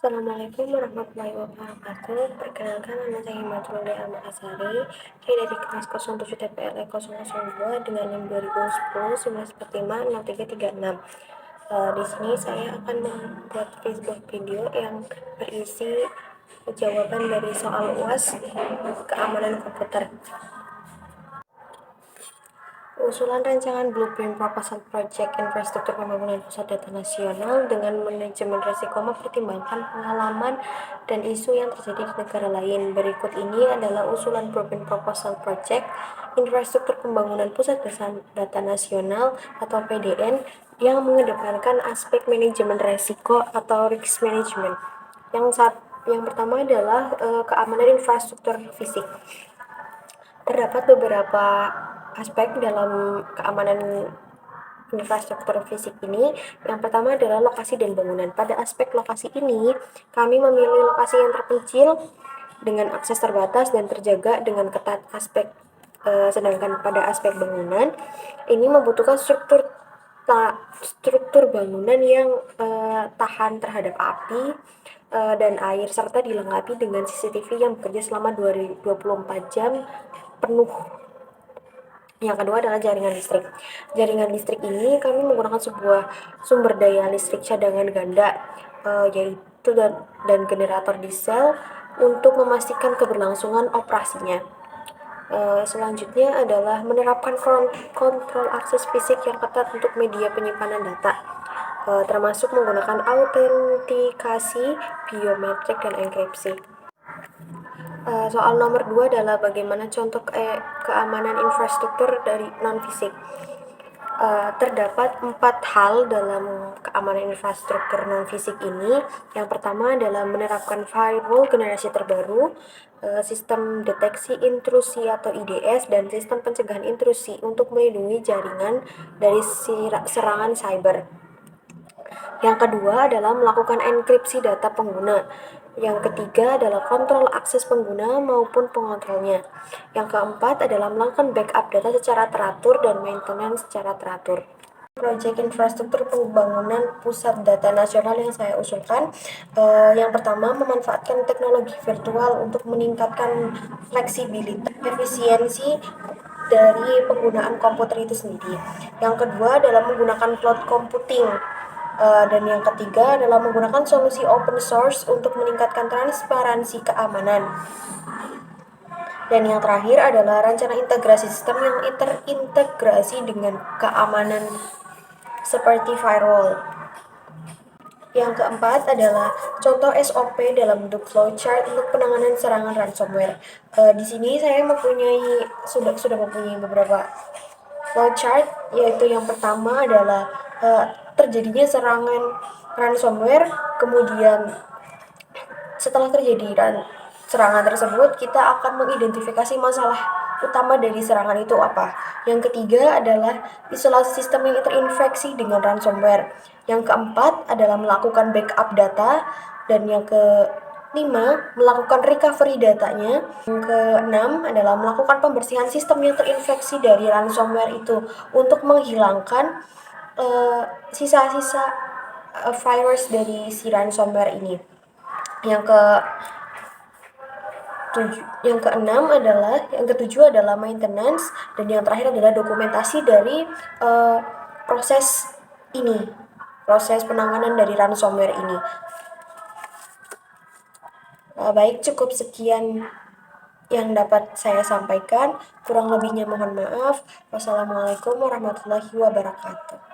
Assalamualaikum warahmatullahi wabarakatuh. Perkenalkan, nama saya Himatul Al-Makasari dari kelas 07 TPLE 002 dengan NIM 2010 1945 Di sini saya akan membuat Facebook video yang berisi jawaban dari soal UAS keamanan komputer. Usulan rancangan Blueprint Proposal Project Infrastruktur Pembangunan Pusat Data Nasional dengan manajemen risiko mempertimbangkan pengalaman dan isu yang terjadi di negara lain. Berikut ini adalah usulan Blueprint Proposal Project Infrastruktur Pembangunan Pusat Data Nasional atau PDN yang mengedepankan aspek manajemen risiko atau risk management. Yang pertama adalah keamanan infrastruktur fisik. Terdapat beberapa aspek dalam keamanan infrastruktur fisik ini. Yang pertama adalah lokasi dan bangunan. Pada aspek lokasi ini, kami memilih lokasi yang terpencil dengan akses terbatas dan terjaga dengan ketat sedangkan pada aspek bangunan ini membutuhkan struktur bangunan yang tahan terhadap api dan air serta dilengkapi dengan CCTV yang bekerja selama 24 jam penuh. Yang kedua adalah jaringan listrik. Jaringan listrik ini kami menggunakan sebuah sumber daya listrik cadangan ganda, yaitu dan generator diesel untuk memastikan keberlangsungan operasinya. Selanjutnya adalah menerapkan kontrol akses fisik yang ketat untuk media penyimpanan data, termasuk menggunakan autentikasi, biometrik, dan enkripsi. Soal nomor 2 adalah bagaimana contoh keamanan infrastruktur dari non-fisik. Terdapat 4 hal dalam keamanan infrastruktur non-fisik ini. Yang pertama adalah menerapkan firewall generasi terbaru, sistem deteksi intrusi atau IDS, dan sistem pencegahan intrusi untuk melindungi jaringan dari serangan cyber. Yang kedua adalah melakukan enkripsi data pengguna. Yang ketiga adalah kontrol akses pengguna maupun pengontrolnya. Yang keempat adalah melakukan backup data secara teratur dan maintenance secara teratur. Proyek infrastruktur pembangunan pusat data nasional yang saya usulkan, yang pertama memanfaatkan teknologi virtual untuk meningkatkan fleksibilitas, efisiensi dari penggunaan komputer itu sendiri. Yang kedua adalah menggunakan cloud computing. Dan yang ketiga adalah menggunakan solusi open source untuk meningkatkan transparansi keamanan. Dan yang terakhir adalah rencana integrasi sistem yang terintegrasi dengan keamanan seperti firewall. Yang keempat adalah contoh SOP dalam bentuk flowchart untuk penanganan serangan ransomware. Di sini saya sudah mempunyai beberapa flowchart, yaitu yang pertama adalah terjadinya serangan ransomware, kemudian setelah terjadi serangan tersebut kita akan mengidentifikasi masalah utama dari serangan itu apa. Yang ketiga adalah isolasi sistem yang terinfeksi dengan ransomware. Yang keempat adalah melakukan backup data, dan yang kelima melakukan recovery datanya. Yang keenam adalah melakukan pembersihan sistem yang terinfeksi dari ransomware itu untuk menghilangkan sisa-sisa virus dari si ransomware ini. Yang ketujuh adalah maintenance, dan yang terakhir adalah dokumentasi dari proses penanganan dari ransomware ini. Baik, cukup sekian yang dapat saya sampaikan. Kurang lebihnya mohon maaf. Wassalamualaikum warahmatullahi wabarakatuh.